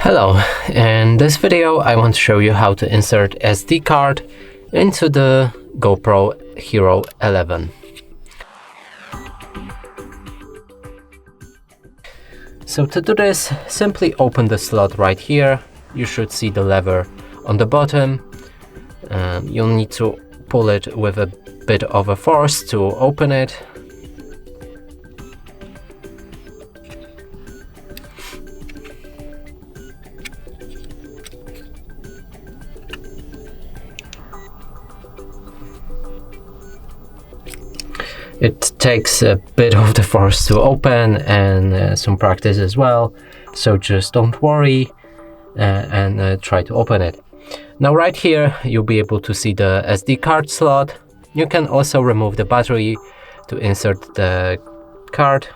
Hello, in this video I want to show you how to insert SD card into the GoPro Hero 11. So to do this, simply open the slot right here. You should see the lever on the bottom. You'll need to pull it with a bit of a force to open it. It takes a bit of the force to open and some practice as well, so just don't worry and try to open it. Now right here you'll be able to see the SD card slot. You can also remove the battery to insert the card.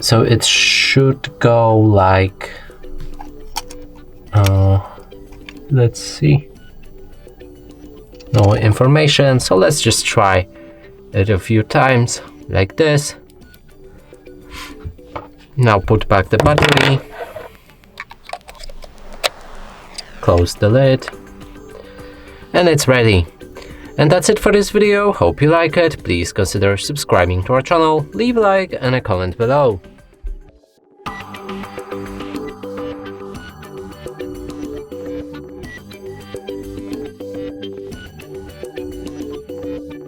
So it should go like let's see, no information, so let's just try it a few times like this. Now put back the battery, close the lid, and it's ready. And that's it for this video. Hope you like it. Please consider subscribing to our channel, leave a like and a comment below.